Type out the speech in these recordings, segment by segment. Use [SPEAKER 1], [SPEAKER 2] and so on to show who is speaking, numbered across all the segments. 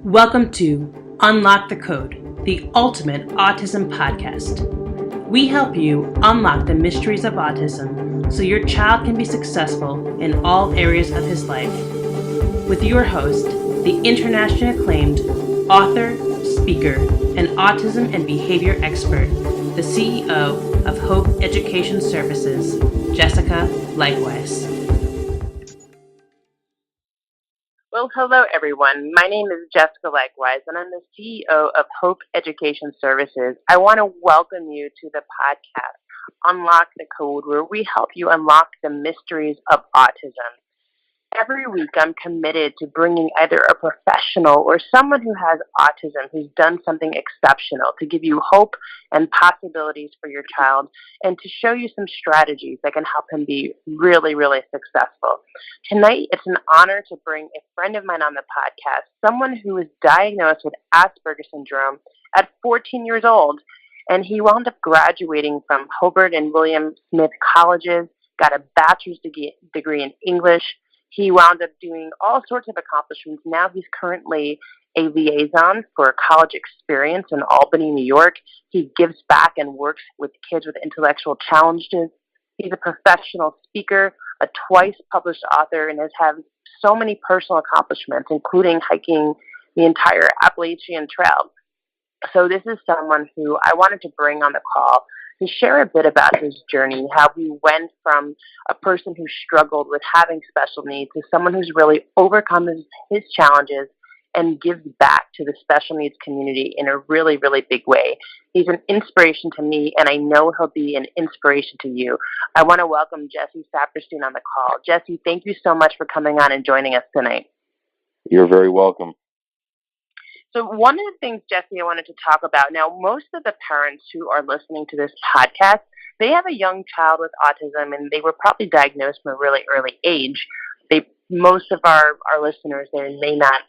[SPEAKER 1] Welcome to Unlock the Code, the ultimate autism podcast. We help you unlock the mysteries of autism so your child can be successful in all areas of his life. With your host, the internationally acclaimed author, speaker, and autism and behavior expert, the CEO of Hope Education Services, Jessica Leichtweisz.
[SPEAKER 2] Well, hello, everyone. My name is Jessica Leichtweisz, and I'm the CEO of Hope Education Services. I want to welcome you to the podcast, Unlock the Code, where we help you unlock the mysteries of autism. Every week, I'm committed to bringing either a professional or someone who has autism who's done something exceptional to give you hope and possibilities for your child and to show you some strategies that can help him be really, really successful. Tonight, it's an honor to bring a friend of mine on the podcast, someone who was diagnosed with Asperger syndrome at 14 years old, and he wound up graduating from Hobart and William Smith colleges, got a bachelor's degree in English. He wound up doing all sorts of accomplishments. Now he's currently a liaison for college experience in Albany, New York. He gives back and works with kids with intellectual challenges. He's a professional speaker, a twice published author, and has had so many personal accomplishments, including hiking the entire Appalachian Trail. So this is someone who I wanted to bring on the call to share a bit about his journey, how he went from a person who struggled with having special needs to someone who's really overcome his challenges and gives back to the special needs community in a really, really big way. He's an inspiration to me, and I know he'll be an inspiration to you. I want to welcome Jesse Saperstein on the call. Jesse, thank you so much for coming on and joining us tonight.
[SPEAKER 3] You're very welcome.
[SPEAKER 2] So one of the things, Jesse, I wanted to talk about, now most of the parents who are listening to this podcast, they have a young child with autism, and they were probably diagnosed from a really early age. Most of our listeners, they may not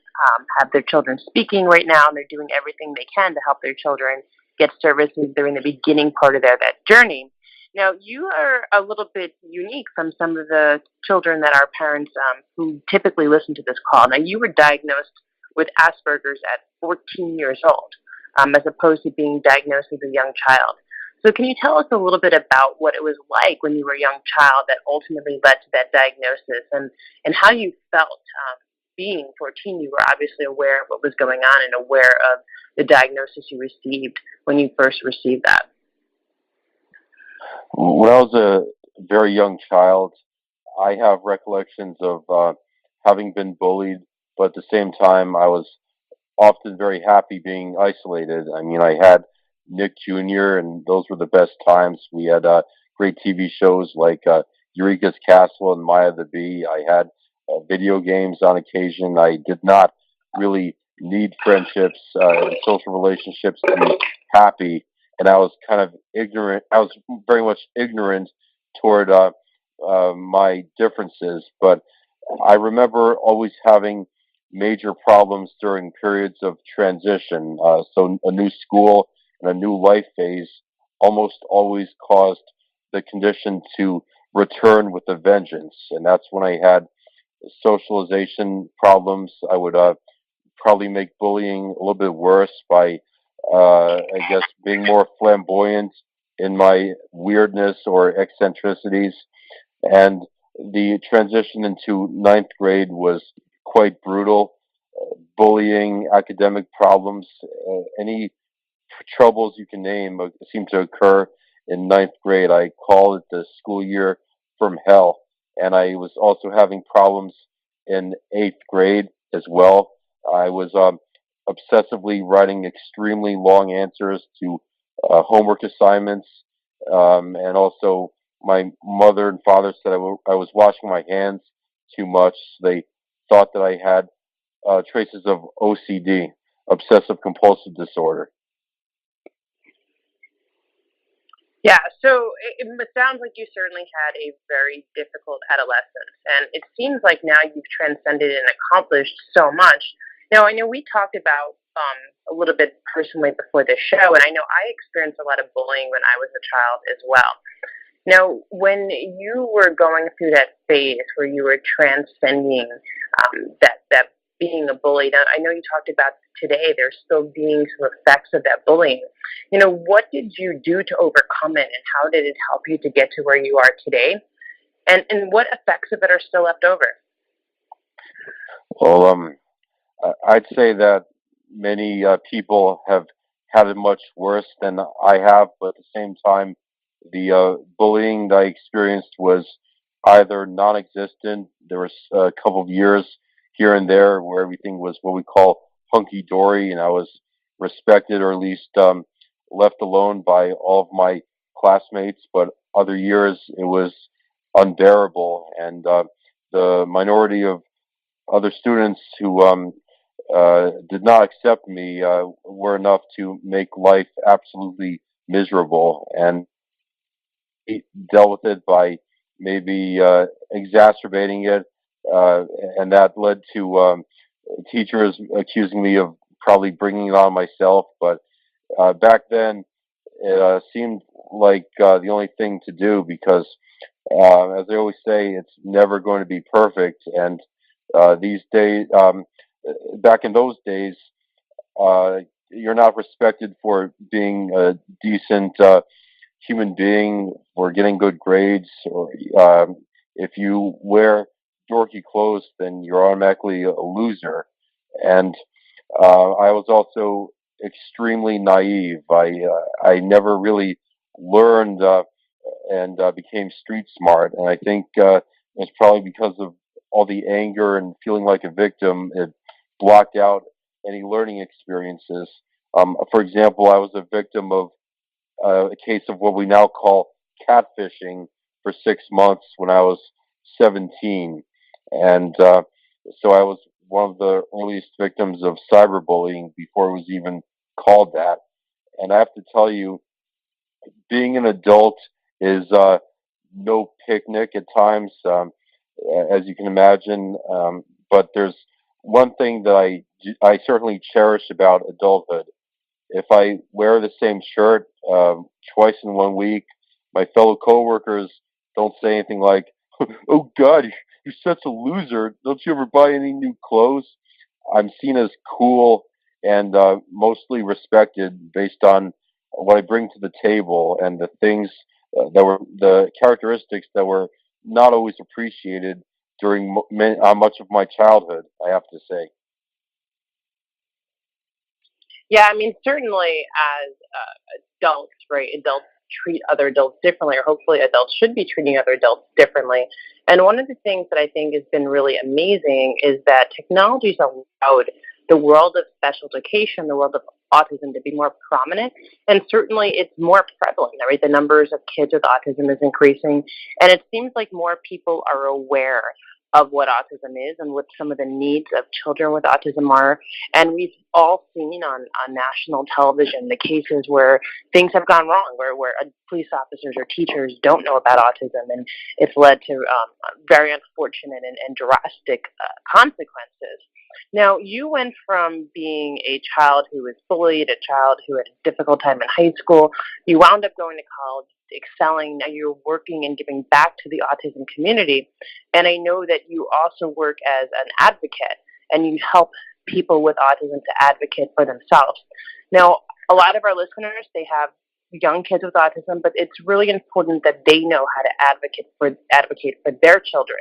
[SPEAKER 2] have their children speaking right now, and they're doing everything they can to help their children get services during the beginning part of that journey. Now, you are a little bit unique from some of the children that are parents who typically listen to this call. Now, you were diagnosed with Aspergers at 14 years old, as opposed to being diagnosed as a young child. So can you tell us a little bit about what it was like when you were a young child that ultimately led to that diagnosis, and how you felt being 14? You were obviously aware of what was going on and aware of the diagnosis you received when you first received that.
[SPEAKER 3] When I was a very young child, I have recollections of having been bullied, but at the same time, I was often very happy being isolated. I mean, I had Nick Jr., and those were the best times. We had great TV shows like Eureka's Castle and Maya the Bee. I had video games on occasion. I did not really need friendships and social relationships to be happy, and I was kind of ignorant. I was very much ignorant toward my differences, but I remember always having major problems during periods of transition. So a new school and a new life phase almost always caused the condition to return with a vengeance. And that's when I had socialization problems. I would probably make bullying a little bit worse by, I guess, being more flamboyant in my weirdness or eccentricities. And the transition into ninth grade was quite brutal. Bullying, academic problems, any troubles you can name seem to occur in ninth grade. I call it the school year from hell. And I was also having problems in eighth grade as well. I was obsessively writing extremely long answers to homework assignments. And also my mother and father said I was washing my hands too much. They thought that I had traces of OCD, obsessive compulsive disorder.
[SPEAKER 2] Yeah, so it sounds like you certainly had a very difficult adolescence, and it seems like now you've transcended and accomplished so much. Now, I know we talked about a little bit personally before the show, and I know I experienced a lot of bullying when I was a child as well. Now, when you were going through that phase where you were transcending that being a bully. Now, I know you talked about today there's still being some effects of that bullying. What did you do to overcome it, and how did it help you to get to where you are today? And what effects of it are still left over?
[SPEAKER 3] Well, I'd say that many people have had it much worse than I have, but at the same time, the bullying that I experienced was either non-existent. There was a couple of years here and there where everything was what we call hunky-dory, and I was respected or at least left alone by all of my classmates. But other years, it was unbearable, and the minority of other students who did not accept me were enough to make life absolutely miserable, and he dealt with it by maybe exacerbating it, and that led to teachers accusing me of probably bringing it on myself. But back then, it seemed like the only thing to do because, as I always say, it's never going to be perfect. And these days, back in those days, you're not respected for being a decent human being, for getting good grades, or if you wear dorky clothes, then you're automatically a loser. And I was also extremely naive. I never really learned and became street smart. And I think it's probably because of all the anger and feeling like a victim. It blocked out any learning experiences. For example, I was a victim of a case of what we now call catfishing for 6 months when I was 17. And so I was one of the earliest victims of cyberbullying before it was even called that. And I have to tell you, being an adult is no picnic at times, as you can imagine. But there's one thing that I certainly cherish about adulthood. If I wear the same shirt twice in 1 week, my fellow coworkers don't say anything like, "Oh God, you're such a loser. Don't you ever buy any new clothes?" I'm seen as cool and mostly respected based on what I bring to the table and the things that were the characteristics that were not always appreciated during much of my childhood, I have to say.
[SPEAKER 2] Yeah, I mean, certainly as adults, right? Adults treat other adults differently, or hopefully adults should be treating other adults differently. And one of the things that I think has been really amazing is that technology has allowed the world of special education, the world of autism to be more prominent. And certainly it's more prevalent, right? The numbers of kids with autism is increasing. And it seems like more people are aware of what autism is and what some of the needs of children with autism are. And we've all seen on national television the cases where things have gone wrong, where police officers or teachers don't know about autism, and it's led to very unfortunate and drastic consequences. Now, you went from being a child who was bullied, a child who had a difficult time in high school. You wound up going to college, excelling. Now you're working and giving back to the autism community. And I know that you also work as an advocate and you help people with autism to advocate for themselves. Now, a lot of our listeners, they have young kids with autism, but it's really important that they know how to advocate for their children.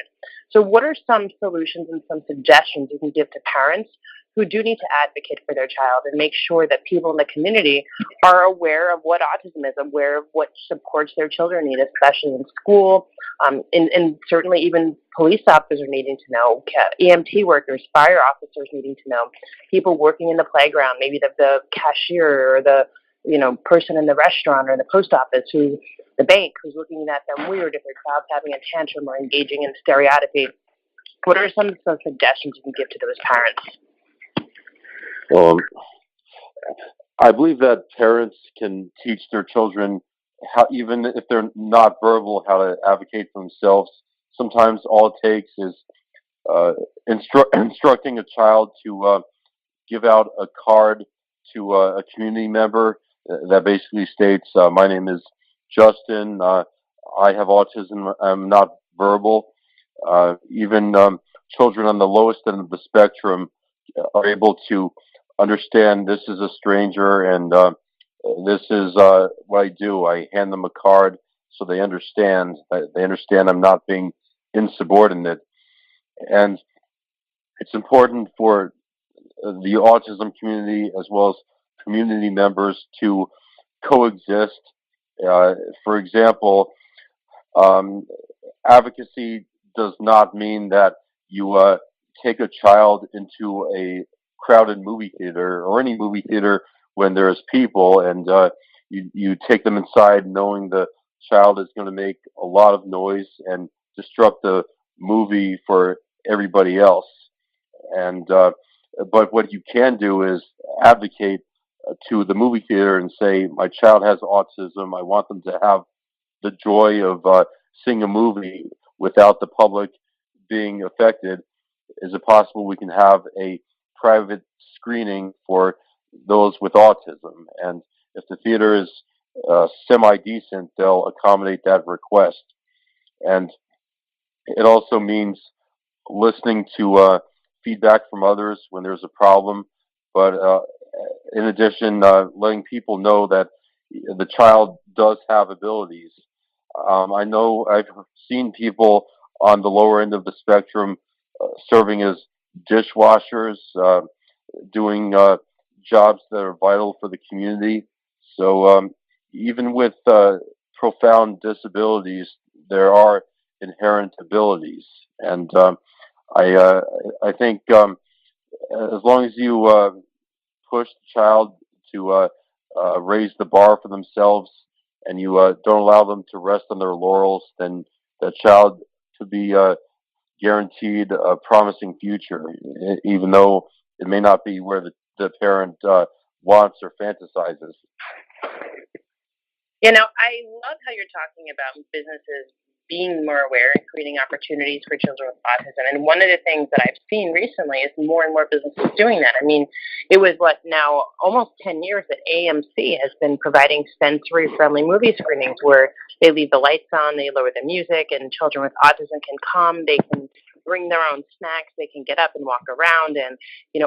[SPEAKER 2] So what are some solutions and some suggestions you can give to parents who do need to advocate for their child and make sure that people in the community are aware of what autism is, aware of what supports their children need, especially in school, and certainly even police officers needing to know, EMT workers, fire officers needing to know, people working in the playground, maybe the cashier or the person in the restaurant or the post office, the bank, who's looking at them weird if their child's having a tantrum or engaging in stereotypy. What are some suggestions you can give to those parents?
[SPEAKER 3] I believe that parents can teach their children how, even if they're not verbal, how to advocate for themselves. Sometimes all it takes is instructing a child to give out a card to a community member that basically states, "My name is Justin. I have autism. I'm not verbal." Even children on the lowest end of the spectrum are able to understand this is a stranger and this is what I do. I hand them a card so they understand. They understand I'm not being insubordinate, and it's important for the autism community as well as community members to coexist. For example, um, advocacy does not mean that you take a child into a crowded movie theater or any movie theater when there's people and you take them inside knowing the child is going to make a lot of noise and disrupt the movie for everybody else. And but what you can do is advocate to the movie theater and say, my child has autism. I want them to have the joy of seeing a movie without the public being affected. Is it possible we can have a private screening for those with autism? And if the theater is semi-decent, they'll accommodate that request. And it also means listening to feedback from others when there's a problem, but in addition, letting people know that the child does have abilities. I know I've seen people on the lower end of the spectrum serving as dishwashers, doing jobs that are vital for the community. So even with profound disabilities, there are inherent abilities, and I I think as long as you push the child to raise the bar for themselves, and you don't allow them to rest on their laurels, then that child could be guaranteed a promising future, even though it may not be where the parent wants or fantasizes.
[SPEAKER 2] I love how you're talking about businesses being more aware and creating opportunities for children with autism. And one of the things that I've seen recently is more and more businesses doing that. I mean, it was now almost 10 years that AMC has been providing sensory friendly movie screenings where they leave the lights on, they lower the music, and children with autism can come, they can bring their own snacks, they can get up and walk around, and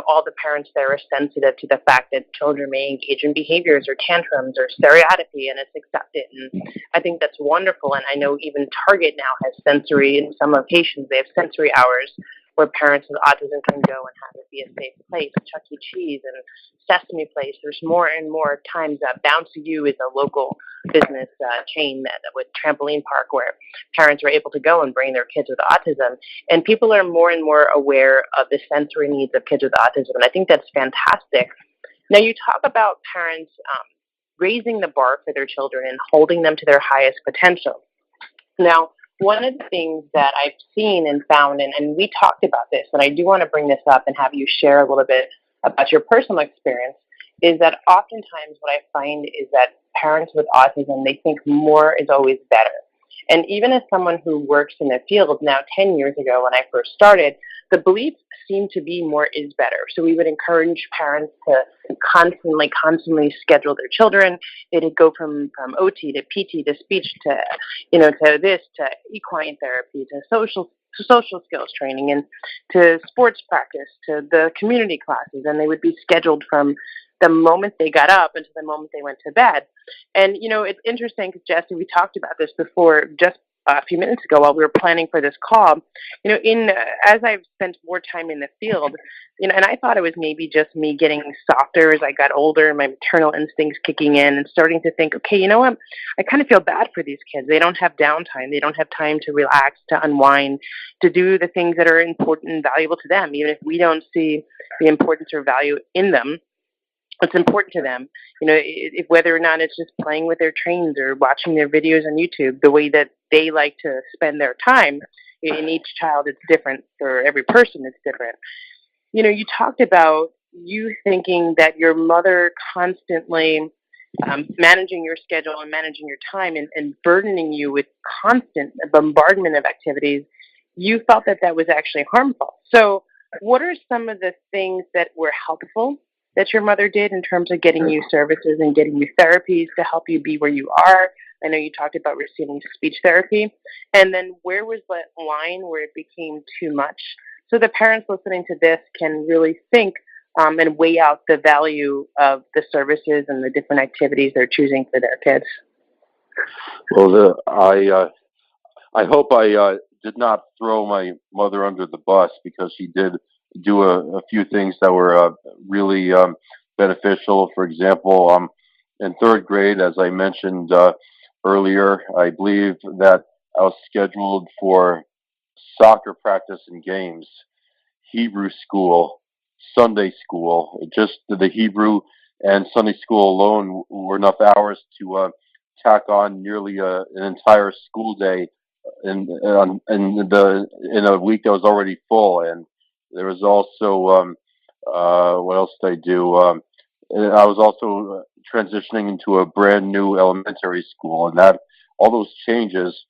[SPEAKER 2] all the parents there are sensitive to the fact that children may engage in behaviors or tantrums or stereotypy, and it's accepted. And I think that's wonderful. And I know even Target now has sensory, in some locations they have sensory hours where parents with autism can go and have it be a safe place. Chuck E. Cheese and Sesame Place. There's more and more times that Bounce You is a local business chain that with trampoline park where parents are able to go and bring their kids with autism. And people are more and more aware of the sensory needs of kids with autism. And I think that's fantastic. Now, you talk about parents raising the bar for their children and holding them to their highest potential. Now, one of the things that I've seen and found, and we talked about this, and I do want to bring this up and have you share a little bit about your personal experience, is that oftentimes what I find is that parents with autism, they think more is always better. And even as someone who works in the field now 10 years ago when I first started, the belief seemed to be more is better. So we would encourage parents to constantly schedule their children. They'd go from OT to PT to speech to, to this, to equine therapy, to social skills training, and to sports practice, to the community classes. And they would be scheduled from the moment they got up until the moment they went to bed. And, it's interesting because, Jesse, we talked about this before just a few minutes ago while we were planning for this call. As I've spent more time in the field, and I thought it was maybe just me getting softer as I got older, my maternal instincts kicking in and starting to think, okay, you know what? I kind of feel bad for these kids. They don't have downtime. They don't have time to relax, to unwind, to do the things that are important and valuable to them, even if we don't see the importance or value in them. It's important to them, if whether or not it's just playing with their trains or watching their videos on YouTube, the way that they like to spend their time. In each child, it's different. For every person, it's different. You talked about you thinking that your mother constantly managing your schedule and managing your time and burdening you with constant bombardment of activities. You felt that was actually harmful. So what are some of the things that were helpful that your mother did in terms of getting you services and getting you therapies to help you be where you are? I know you talked about receiving speech therapy. And then where was that line where it became too much so the parents listening to this can really think and weigh out the value of the services and the different activities they're choosing for their kids.
[SPEAKER 3] Well, I hope I did not throw my mother under the bus, because she did do a few things that were really beneficial. For example, in third grade, as I mentioned earlier, I believe that I was scheduled for soccer practice and games, Hebrew school, Sunday school. Just the Hebrew and Sunday school alone were enough hours to tack on nearly an entire school day in a week that was already full. And there was also what else did I do? I was also transitioning into a brand new elementary school, and that all those changes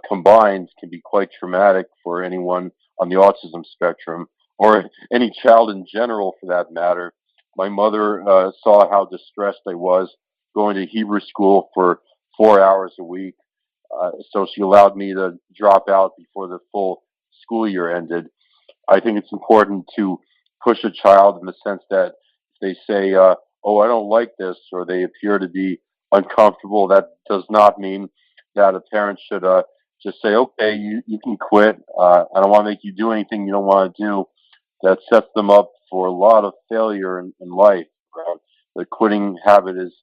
[SPEAKER 3] combined can be quite traumatic for anyone on the autism spectrum, or any child in general for that matter. My mother saw how distressed I was going to Hebrew school for 4 hours a week, so she allowed me to drop out before the full school year ended. I think it's important to push a child in the sense that if they say, "Oh, I don't like this," or they appear to be uncomfortable, that does not mean that a parent should just say, "Okay, you can quit. I don't want to make you do anything you don't want to do." That sets them up for a lot of failure in life. The quitting habit is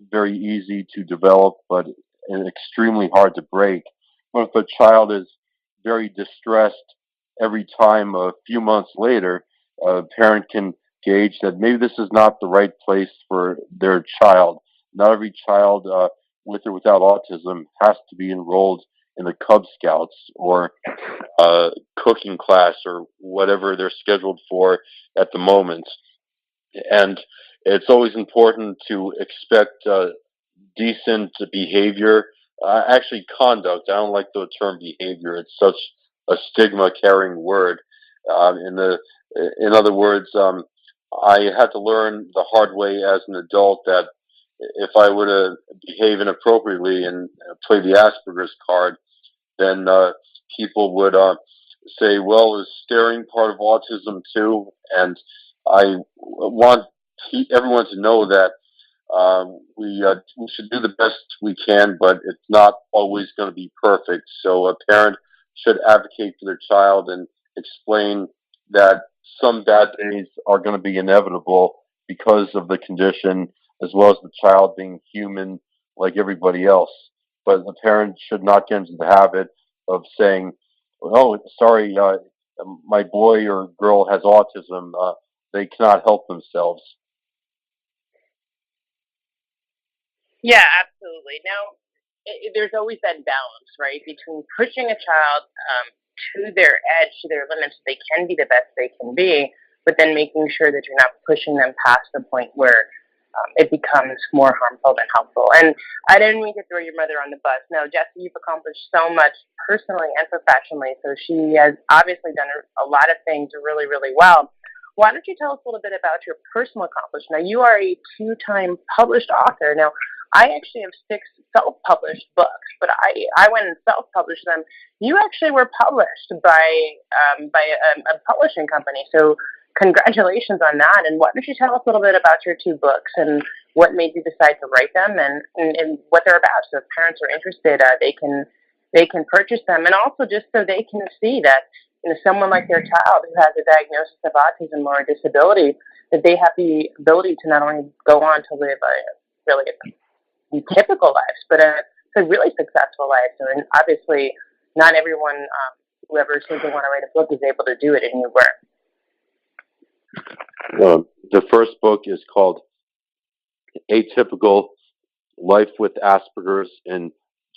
[SPEAKER 3] very easy to develop, but extremely hard to break. But if a child is very distressed every time, a few months later, a parent can gauge that maybe this is not the right place for their child. Not every child, with or without autism, has to be enrolled in the Cub Scouts or cooking class or whatever they're scheduled for at the moment. And it's always important to expect decent behavior, actually conduct. I don't like the term behavior. It's such a stigma-carrying word. In other words, I had to learn the hard way as an adult that if I were to behave inappropriately and play the Asperger's card, then people would say, "Well, is staring part of autism too?" And I want everyone to know that we should do the best we can, but it's not always going to be perfect. So a parent should advocate for their child and explain that some bad days are going to be inevitable because of the condition, as well as the child being human like everybody else. But the parent should not get into the habit of saying, "Oh, sorry, my boy or girl has autism. They cannot help themselves."
[SPEAKER 2] Yeah, absolutely. Now, there's always that balance, right, between pushing a child to their edge, to their limits, so they can be the best they can be, but then making sure that you're not pushing them past the point where it becomes more harmful than helpful. And I didn't mean to throw your mother on the bus. No, Jessie, you've accomplished so much personally and professionally, so she has obviously done a lot of things really, really well. Why don't you tell us a little bit about your personal accomplishment? Now, you are a two-time published author. Now, I actually have 6 self-published books, but I went and self-published them. You actually were published by a publishing company, so congratulations on that. And why don't you tell us a little bit about your 2 books and what made you decide to write them and what they're about? So if parents are interested, they can purchase them, and also just so they can see that someone like their child who has a diagnosis of autism or a disability, that they have the ability to not only go on to live a really typical lives, but a really successful life. And obviously, not everyone, whoever says they want to write a book, is able to do it, and you were.
[SPEAKER 3] The first book is called Atypical: Life with Asperger's in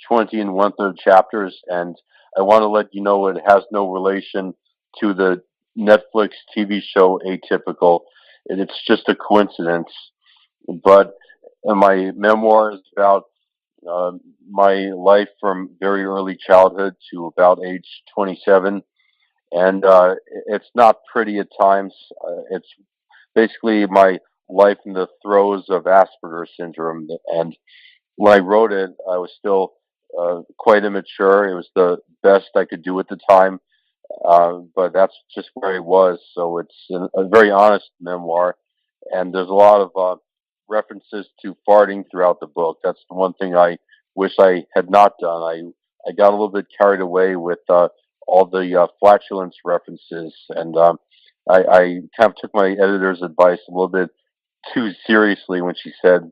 [SPEAKER 3] 20 1/3 chapters, and I want to let you know it has no relation to the Netflix TV show Atypical, and it's just a coincidence. But my memoir is about my life from very early childhood to about age 27, and it's not pretty at times. It's basically my life in the throes of Asperger's syndrome, and when I wrote it, I was still quite immature. It was the best I could do at the time. but that's just where he was. So it's a very honest memoir, and there's a lot of references to farting throughout the book. That's the one thing I wish I had not done. I got a little bit carried away with all the flatulence references, and I kind of took my editor's advice a little bit too seriously when she said,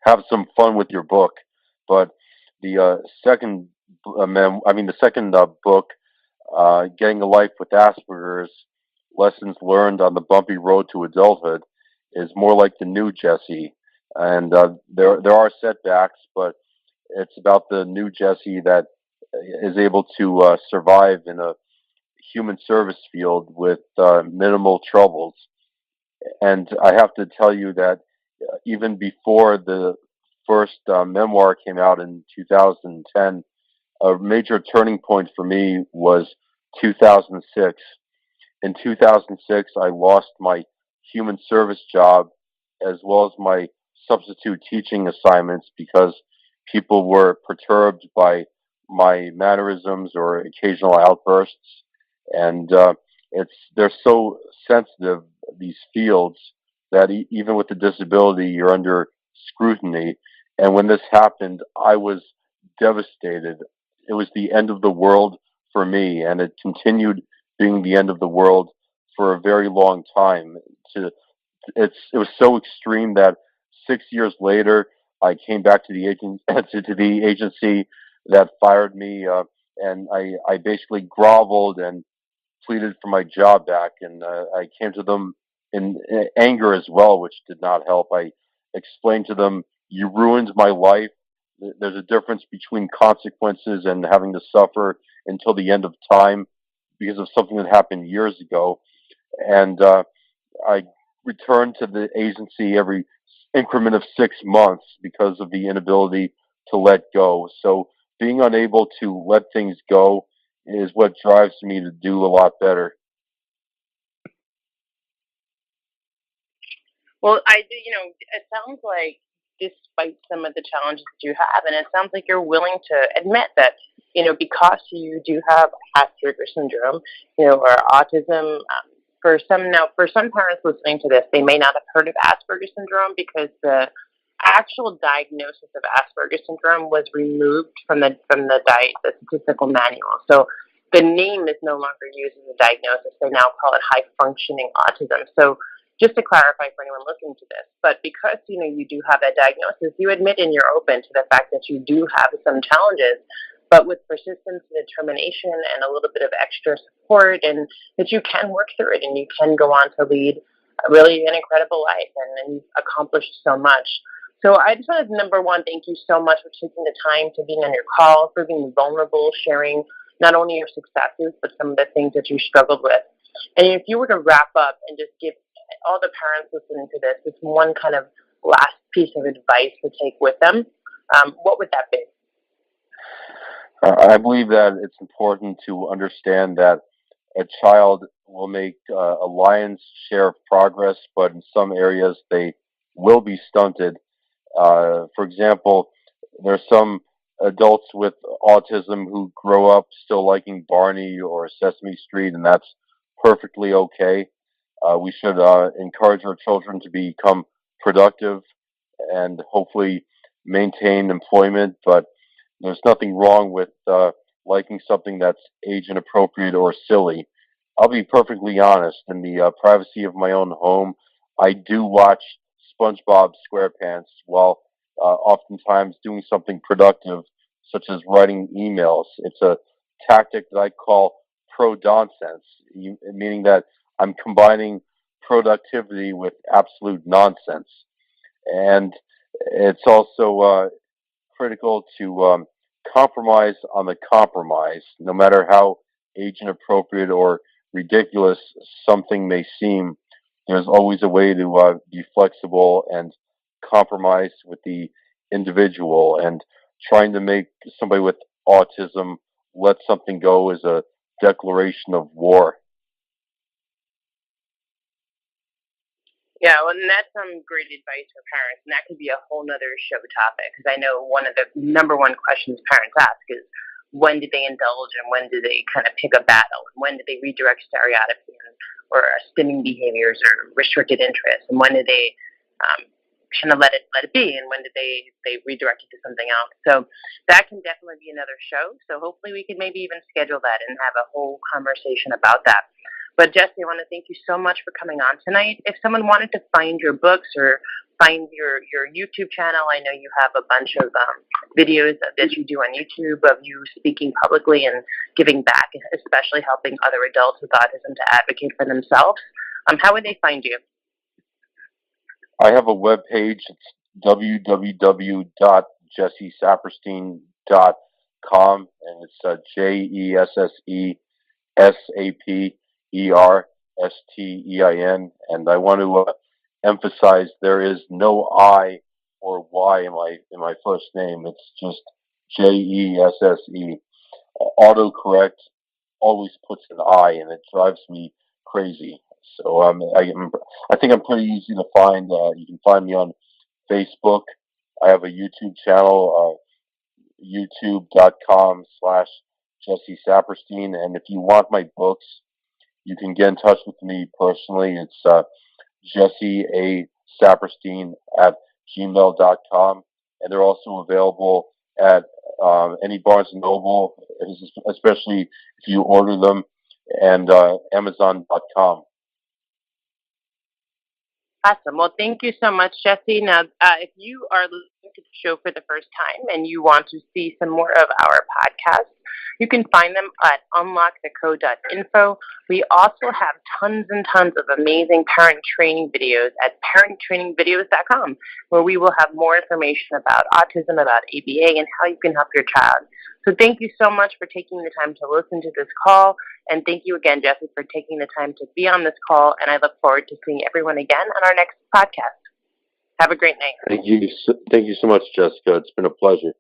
[SPEAKER 3] "Have some fun with your book." But the second, the second book, Getting a Life with Asperger's: Lessons Learned on the Bumpy Road to Adulthood, is more like the new Jesse. And there are setbacks, but it's about the new Jesse that is able to survive in a human service field with minimal troubles. And I have to tell you that even before the first memoir came out in 2010, a major turning point for me was 2006. In 2006, I lost my human service job as well as my substitute teaching assignments because people were perturbed by my mannerisms or occasional outbursts. And they're so sensitive, these fields, that even with the disability, you're under scrutiny. And when this happened, I was devastated. It was the end of the world for me, and it continued being the end of the world for a very long time. To it was so extreme that 6 years later, I came back to the to the agency that fired me, and I basically groveled and pleaded for my job back, and I came to them in anger as well, which did not help. I explained to them, "You ruined my life. There's a difference between consequences and having to suffer until the end of time because of something that happened years ago." And I returned to the agency every increment of 6 months because of the inability to let go. So being unable to let things go is what drives me to do a lot better.
[SPEAKER 2] Well, it sounds like despite some of the challenges that you have, and it sounds like you're willing to admit that, because you do have Asperger syndrome, or autism. For some parents listening to this, they may not have heard of Asperger syndrome because the actual diagnosis of Asperger syndrome was removed from the statistical manual. So the name is no longer used as a diagnosis. They now call it high functioning autism. So just to clarify for anyone listening to this, but because you do have that diagnosis, you admit and you're open to the fact that you do have some challenges, but with persistence and determination and a little bit of extra support, and that you can work through it and you can go on to lead really an incredible life, and you've accomplished so much. So I just wanted to, number one, thank you so much for taking the time to being on your call, for being vulnerable, sharing not only your successes, but some of the things that you struggled with. And if you were to wrap up and just give all the parents listening to this one kind of last piece of advice to take with them, what would that be?
[SPEAKER 3] I believe that it's important to understand that a child will make a lion's share of progress, but in some areas they will be stunted. For example, there are some adults with autism who grow up still liking Barney or Sesame Street, and that's perfectly okay. We should encourage our children to become productive and hopefully maintain employment, but there's nothing wrong with liking something that's age inappropriate or silly. I'll be perfectly honest. In the privacy of my own home, I do watch SpongeBob SquarePants while oftentimes doing something productive, such as writing emails. It's a tactic that I call pro-nonsense, meaning that I'm combining productivity with absolute nonsense. And it's also critical to compromise on the compromise, no matter how age inappropriate or ridiculous something may seem. There's always a way to be flexible and compromise with the individual. And trying to make somebody with autism let something go is a declaration of war.
[SPEAKER 2] Yeah, well, and that's some great advice for parents, and that could be a whole nother show topic, because I know one of the number one questions parents ask is, when do they indulge and when do they kind of pick a battle, and when do they redirect stereotypes or stimming behaviors or restricted interests, and when do they kind of let it be, and when do they redirect it to something else. So that can definitely be another show. So hopefully we can maybe even schedule that and have a whole conversation about that. But Jesse, I want to thank you so much for coming on tonight. If someone wanted to find your books or find your YouTube channel, I know you have a bunch of videos that you do on YouTube of you speaking publicly and giving back, especially helping other adults with autism to advocate for themselves. How would they find you?
[SPEAKER 3] I have a web page. It's www.jessesaperstein.com, and it's JESSESAPERSTEIN. And I want to emphasize there is no I or Y in my first name. It's just JESSE. Autocorrect always puts an I, and it drives me crazy. So I think I'm pretty easy to find. You can find me on Facebook. I have a YouTube channel, youtube.com/Jesse Saperstein. And if you want my books, you can get in touch with me personally. It's jesseasaperstein@gmail.com. And they're also available at any Barnes & Noble, especially if you order them, and Amazon.com.
[SPEAKER 2] Awesome. Well, thank you so much, Jesse. Now, if you are listening to the show for the first time and you want to see some more of our podcasts, you can find them at unlockthecode.info. We also have tons and tons of amazing parent training videos at parenttrainingvideos.com, where we will have more information about autism, about ABA, and how you can help your child. So thank you so much for taking the time to listen to this call. And thank you again, Jesse, for taking the time to be on this call. And I look forward to seeing everyone again on our next podcast. Have a great night.
[SPEAKER 3] Thank you so much, Jessica. It's been a pleasure.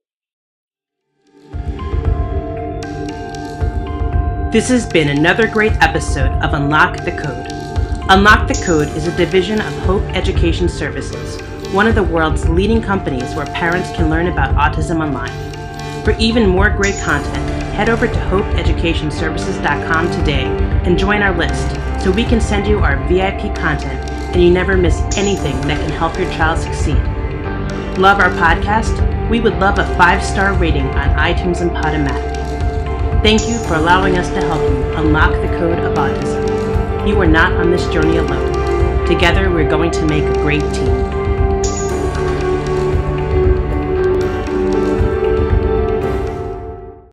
[SPEAKER 1] This has been another great episode of Unlock the Code. Unlock the Code is a division of Hope Education Services, one of the world's leading companies where parents can learn about autism online. For even more great content, head over to hopeeducationservices.com today and join our list so we can send you our VIP content and you never miss anything that can help your child succeed. Love our podcast? We would love a 5-star rating on iTunes and Podomatic. Thank you for allowing us to help you unlock the code of autism. You are not on this journey alone. Together, we're going to make a great team.